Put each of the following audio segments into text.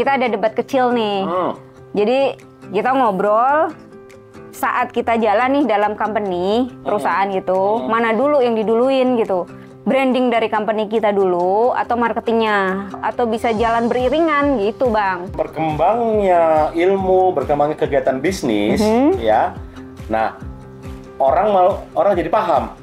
kita ada debat kecil nih. Jadi kita ngobrol saat kita jalan nih dalam company, perusahaan gitu, mana dulu yang diduluin gitu. Branding dari company kita dulu atau marketingnya, atau bisa jalan beriringan gitu, Bang. Berkembangnya ilmu, berkembangnya kegiatan bisnis, ya. Nah, orang jadi paham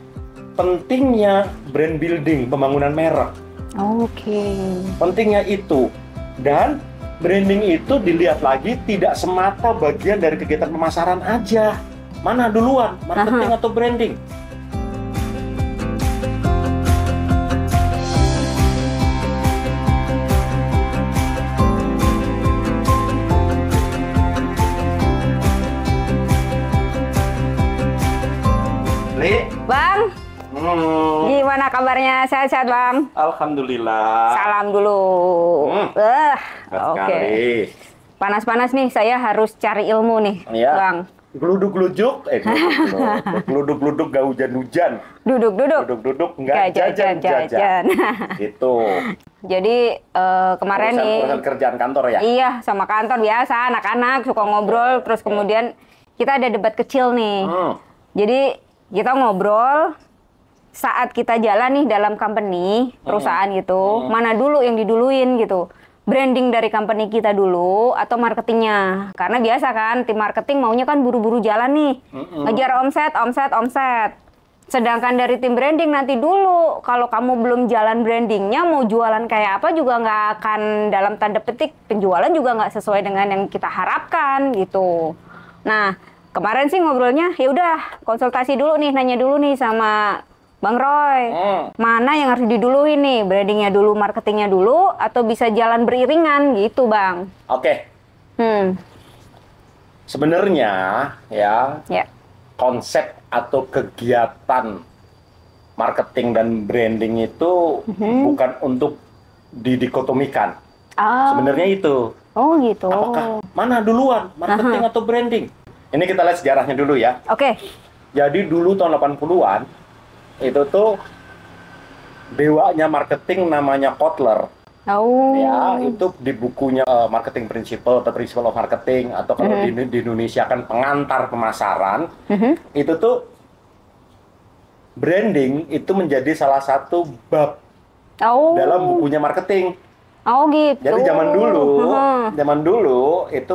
pentingnya brand building, pembangunan merek. Oke. Pentingnya itu. Dan branding itu dilihat lagi tidak semata bagian dari kegiatan pemasaran aja. Mana duluan, marketing atau branding? Bang, gimana kabarnya? Sehat-sehat, Bang? Alhamdulillah. Salam dulu. Oke. Panas-panas nih, saya harus cari ilmu nih, ya. Bang. Geluduk-geluduk, geluduk-geluduk gak hujan-hujan. Duduk-duduk nggak jajan-jajan. Gitu. Jadi kemarin urusan kerjaan kantor ya? Iya, sama kantor biasa, anak-anak suka ngobrol, terus kemudian kita ada debat kecil nih. Jadi kita ngobrol saat kita jalan nih dalam company, perusahaan gitu, mana dulu yang diduluin gitu. Branding dari company kita dulu atau marketingnya. Karena biasa kan, tim marketing maunya kan buru-buru jalan nih. Ngejar omset. Sedangkan dari tim branding nanti dulu, kalau kamu belum jalan brandingnya, mau jualan kayak apa juga nggak akan, dalam tanda petik, penjualan juga nggak sesuai dengan yang kita harapkan gitu. Nah, kemarin sih ngobrolnya, ya udah konsultasi dulu nih, nanya dulu nih sama Bang Roy, mana yang harus diduluin nih, brandingnya dulu, marketingnya dulu, atau bisa jalan beriringan gitu, Bang? Oke. Sebenarnya ya, konsep atau kegiatan marketing dan branding itu bukan untuk didikotomikan. Sebenarnya itu. Oh gitu. Apakah mana duluan, marketing atau branding? Ini kita lihat sejarahnya dulu ya. Oke. Jadi dulu tahun 80-an, itu tuh dewanya marketing namanya Kotler. Ya, itu di bukunya Marketing Principle atau Principle of Marketing, atau kalau di Indonesia kan pengantar pemasaran. Itu tuh branding itu menjadi salah satu bab dalam bukunya marketing. Oh gitu. Jadi zaman dulu itu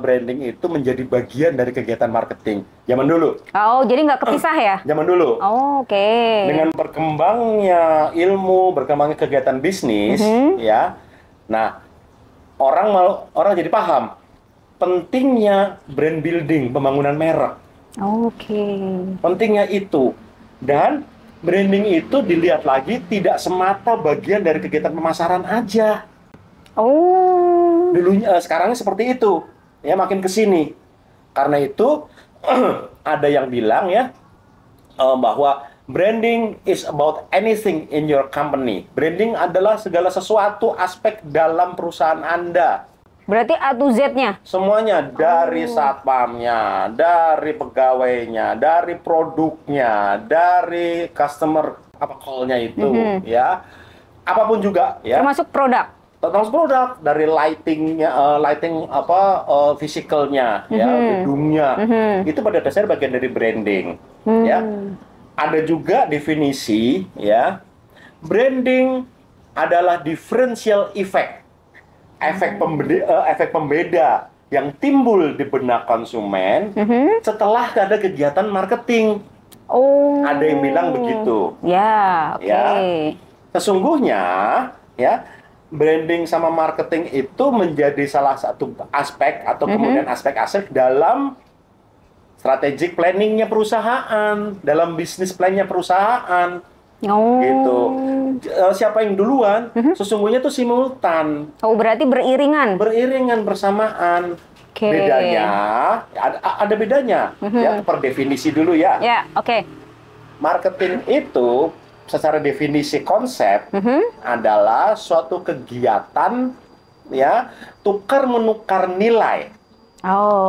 branding itu menjadi bagian dari kegiatan marketing. Zaman dulu. Oh, jadi nggak kepisah ya? Zaman dulu. Oh, oke. Dengan berkembangnya ilmu, berkembangnya kegiatan bisnis, ya. Nah, orang jadi paham pentingnya brand building, pembangunan merek. Oke. Pentingnya itu. Dan branding itu dilihat lagi tidak semata bagian dari kegiatan pemasaran aja. Dulunya, sekarangnya seperti itu. Ya, makin ke sini. Karena itu ada yang bilang ya bahwa branding is about anything in your company. Branding adalah segala sesuatu aspek dalam perusahaan Anda. Berarti A to Z-nya? Semuanya, dari satpamnya, dari pegawainya, dari produknya, dari customer call-nya itu, ya. Apapun juga, ya. Termasuk produk? Termasuk produk, dari lighting physicalnya, ya, gedungnya. Itu pada dasarnya bagian dari branding, ya. Ada juga definisi, ya. Branding adalah differential effect. Efek pembeda yang timbul di benak konsumen setelah ada kegiatan marketing. Ada yang bilang begitu. Ya, oke. Ya. Sesungguhnya, ya, branding sama marketing itu menjadi salah satu aspek atau kemudian aspek-aspek dalam strategic planningnya perusahaan, dalam bisnis plannya perusahaan. Gitu. Siapa yang duluan? Sesungguhnya itu simultan. Berarti beriringan? Beriringan, bersamaan. Bedanya, ada bedanya. Ya, per definisi dulu ya. Ya, oke. Marketing itu, secara definisi konsep, adalah suatu kegiatan, ya, tukar-menukar nilai.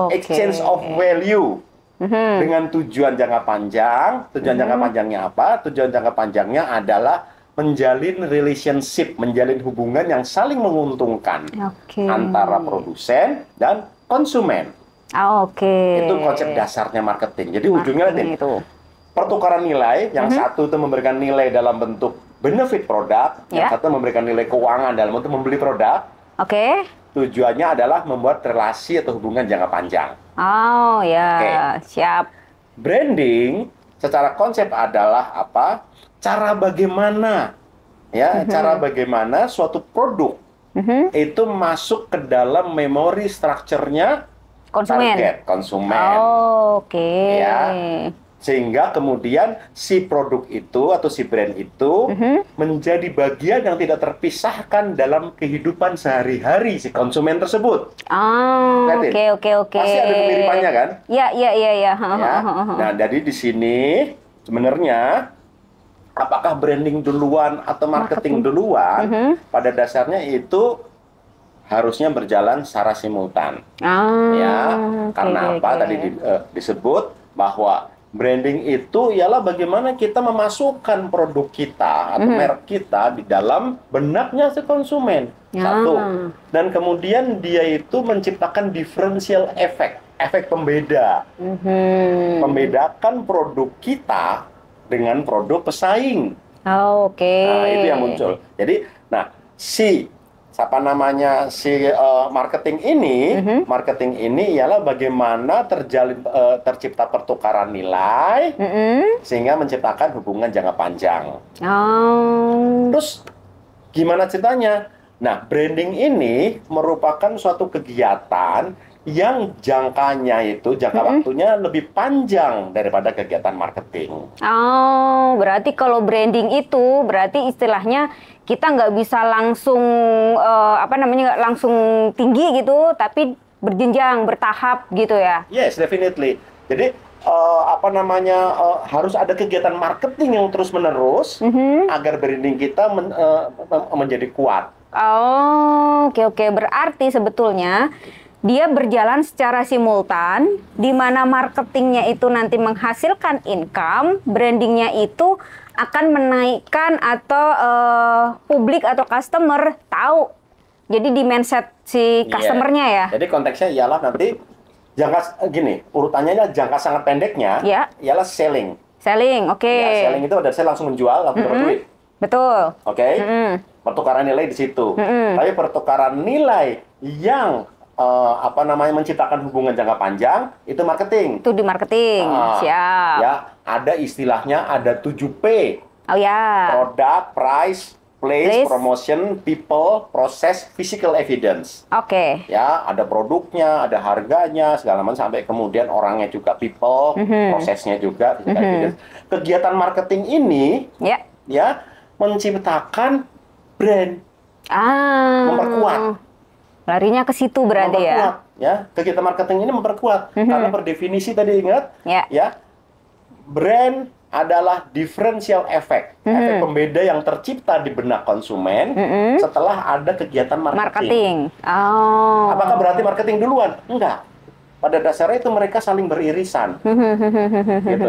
Exchange of value. Dengan tujuan jangka panjang. Tujuan jangka panjangnya apa? Tujuan jangka panjangnya adalah menjalin relationship, menjalin hubungan yang saling menguntungkan antara produsen dan konsumen. Itu konsep dasarnya marketing. Jadi ujungnya itu pertukaran nilai, yang satu itu memberikan nilai dalam bentuk benefit produk, yang satu memberikan nilai keuangan dalam bentuk membeli produk. Tujuannya adalah membuat relasi atau hubungan jangka panjang. Siap. Branding secara konsep adalah apa? Cara bagaimana cara bagaimana suatu produk itu masuk ke dalam memori structure-nya target konsumen. Sehingga kemudian si produk itu atau si brand itu menjadi bagian yang tidak terpisahkan dalam kehidupan sehari-hari si konsumen tersebut. Pasti ada kemiripannya kan? Iya. Nah, jadi di sini sebenarnya apakah branding duluan atau marketing duluan? Pada dasarnya itu harusnya berjalan secara simultan. Karena apa? Tadi disebut bahwa branding itu ialah bagaimana kita memasukkan produk kita atau merek kita di dalam benaknya si konsumen. Satu. Dan kemudian dia itu menciptakan differential effect, efek pembeda. Membedakan produk kita dengan produk pesaing. Nah, itu yang muncul. Jadi, marketing ini ialah bagaimana tercipta pertukaran nilai sehingga menciptakan hubungan jangka panjang. Terus gimana ceritanya? Nah, branding ini merupakan suatu kegiatan yang jangka waktunya lebih panjang daripada kegiatan marketing. Berarti kalau branding itu berarti istilahnya kita nggak bisa langsung langsung tinggi gitu, tapi berjenjang, bertahap gitu ya? Yes, definitely. Jadi harus ada kegiatan marketing yang terus-menerus agar branding kita menjadi kuat. Berarti sebetulnya dia berjalan secara simultan, di mana marketingnya itu nanti menghasilkan income, brandingnya itu akan menaikkan atau publik atau customer tahu. Jadi di mindset si customernya ya. Jadi konteksnya ialah nanti urutannya adalah jangka sangat pendeknya ialah selling. Selling, selling itu ada saya langsung menjual, langsung berduit. Betul. Pertukaran nilai di situ. Tapi pertukaran nilai yang menciptakan hubungan jangka panjang itu marketing. Itu di marketing. Siap. Ada istilahnya ada 7P. Product, price, place, promotion, people, process, physical evidence. Ada produknya, ada harganya, segala macam sampai kemudian orangnya juga people, prosesnya juga physical evidence. Kegiatan marketing ini menciptakan brand. Memperkuat. Larinya ke situ berarti ya. Kegiatan marketing ini memperkuat karena per definisi tadi ingat brand adalah differential effect, efek pembeda yang tercipta di benak konsumen setelah ada kegiatan marketing. Apakah berarti marketing duluan? Enggak. Pada dasarnya itu mereka saling beririsan.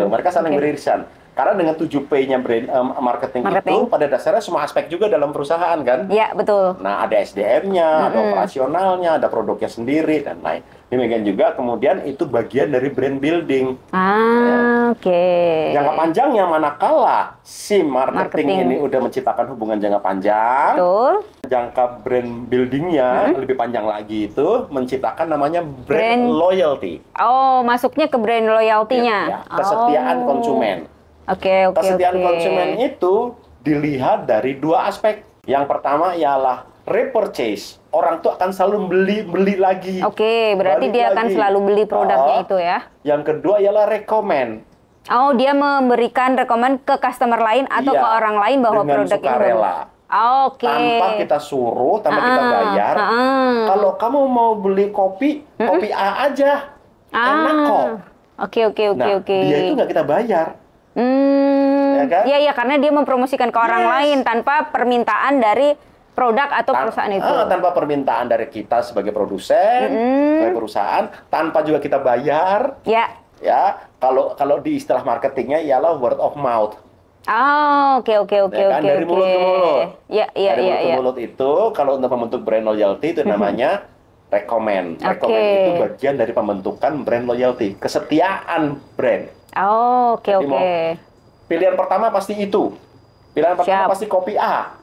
Mereka saling beririsan. Karena dengan 7P-nya marketing itu pada dasarnya semua aspek juga dalam perusahaan kan? Iya, betul. Nah, ada SDM-nya, ada operasionalnya, ada produknya sendiri dan lain. Demikian juga kemudian itu bagian dari brand building. Jangka panjangnya manakala si marketing ini udah menciptakan hubungan jangka panjang. Jangka brand buildingnya lebih panjang lagi itu menciptakan namanya brand loyalty. Masuknya ke brand loyalty-nya. Kesetiaan konsumen. Kesetiaan konsumen itu dilihat dari dua aspek. Yang pertama ialah repurchase. Orang tuh akan selalu beli lagi. Berarti dia akan selalu beli produknya itu ya. Yang kedua ialah recommend. Dia memberikan rekomend ke customer lain atau ke orang lain bahwa produk ini tanpa kita suruh, tanpa kita bayar. Kalau kamu mau beli kopi A aja. Enak kok. Dia itu nggak kita bayar. Karena dia mempromosikan ke orang lain tanpa permintaan dari produk atau perusahaan itu. Tanpa permintaan dari kita sebagai produsen, sebagai perusahaan, tanpa juga kita bayar. Kalau di istilah marketingnya ialah word of mouth. Oh, oke. Ya kan? Dari mulut ke mulut. Iya. Dari mulut ke mulut itu, kalau untuk membentuk brand loyalty itu namanya recommend. Recommend itu bagian dari pembentukan brand loyalty, kesetiaan brand. Oh, oke. Pilihan pertama pasti itu. Pilihan pertama pasti kopi A.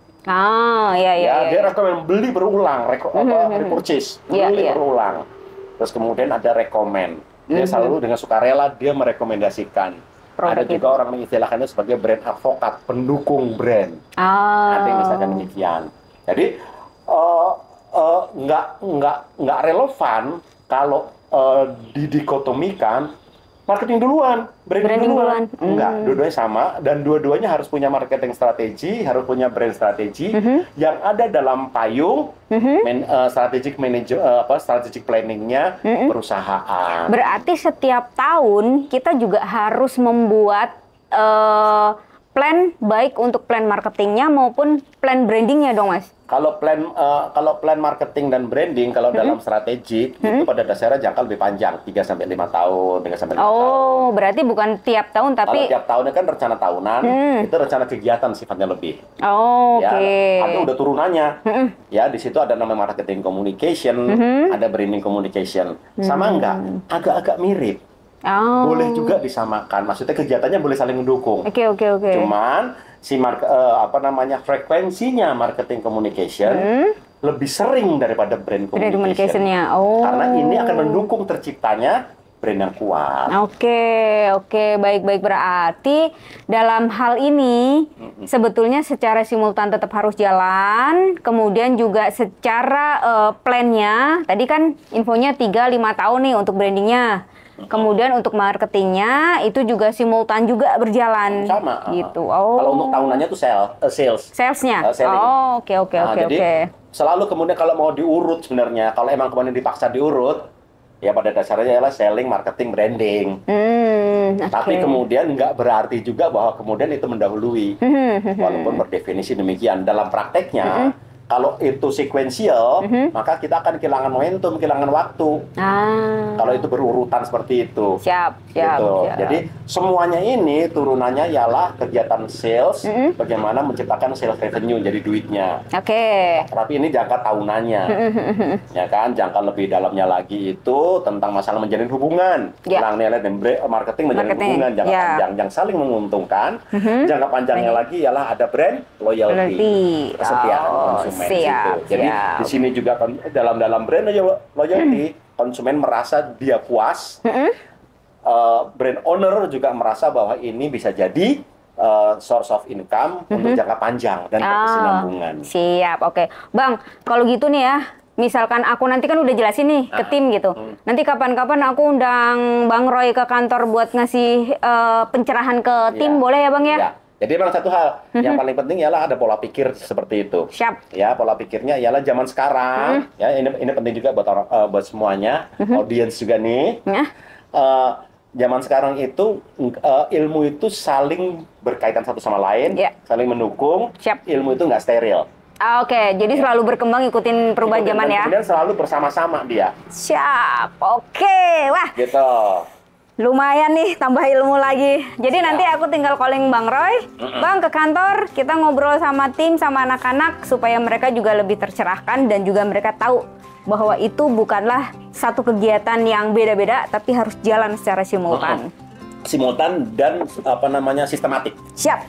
Iya. Dia rekomend beli berulang, repurchase, beli berulang. Terus kemudian ada recommend. Dia selalu dengan sukarela dia merekomendasikan. Ada juga orang mengistilahkannya sebagai brand advokat, pendukung brand. Ada yang misalkan demikian. Jadi nggak relevan kalau didikotomikan marketing duluan, branding duluan. Enggak, dua-duanya sama dan dua-duanya harus punya marketing strategi, harus punya brand strategi yang ada dalam payung strategic planningnya perusahaan. Berarti setiap tahun kita juga harus membuat plan baik untuk plan marketingnya maupun plan brandingnya dong, Mas. Kalau plan marketing dan branding kalau dalam strategik itu pada dasarnya jangka lebih panjang, 3 sampai 5 tahun, 3 sampai 5 tahun. Oh, berarti bukan tiap tahun tapi kalau tiap tahunnya kan rencana tahunan, itu rencana kegiatan sifatnya lebih. Oke. Ada udah turunannya. Ya, di situ ada namanya marketing communication, ada branding communication. Sama enggak? Agak-agak mirip. Boleh juga disamakan. Maksudnya kegiatannya boleh saling mendukung. Oke. Cuman si frekuensinya marketing communication lebih sering daripada brand communication-nya. Karena ini akan mendukung terciptanya brand yang kuat. Oke, baik. Berarti dalam hal ini sebetulnya secara simultan tetap harus jalan, kemudian juga secara plan-nya, tadi kan infonya 3-5 tahun nih untuk brandingnya. Kemudian untuk marketingnya itu juga simultan juga berjalan. Sama. Gitu. Kalau untuk tahunannya itu sales. Salesnya. Oke. Jadi selalu kemudian kalau mau diurut sebenarnya, kalau emang kemudian dipaksa diurut, ya pada dasarnya adalah selling, marketing, branding. Tapi kemudian nggak berarti juga bahwa kemudian itu mendahului. Walaupun berdefinisi demikian. Dalam prakteknya, kalau itu sekuensial, maka kita akan kehilangan momentum, kehilangan waktu. Kalau itu berurutan seperti itu. Siap. Jadi semuanya ini turunannya ialah kegiatan sales, bagaimana menciptakan sales revenue jadi duitnya. Tapi ini jangka tahunannya, ya kan? Jangka lebih dalamnya lagi itu tentang masalah menjalin hubungan. Nilai dan marketing menjalin hubungan jangka panjang yang saling menguntungkan. Jangka panjangnya lagi ialah ada brand loyalty, kesetiaan konsumen. Jadi di sini juga dalam brand loyalty konsumen merasa dia puas, brand owner juga merasa bahwa ini bisa jadi source of income untuk jangka panjang dan berkesinambungan. Siap, oke. Bang, kalau gitu nih ya, misalkan aku nanti kan udah jelasin nih ke tim gitu. Nanti kapan-kapan aku undang Bang Roy ke kantor buat ngasih pencerahan ke tim, boleh ya Bang ya? Jadi memang satu hal yang paling penting ialah ada pola pikir seperti itu. Ya, pola pikirnya ialah zaman sekarang. Ya, ini penting juga buat semuanya, audiens juga nih. Zaman sekarang itu ilmu itu saling berkaitan satu sama lain, saling mendukung. Ilmu itu nggak steril. Jadi selalu berkembang ikutin perubahan zaman ya. Kemudian selalu bersama-sama dia. Siap. Wah. Gitu. Lumayan nih, tambah ilmu lagi. Jadi nanti aku tinggal calling Bang Roy, Bang ke kantor, kita ngobrol sama tim, sama anak-anak, supaya mereka juga lebih tercerahkan dan juga mereka tahu bahwa itu bukanlah satu kegiatan yang beda-beda, tapi harus jalan secara simultan. Simultan dan sistematik. Siap.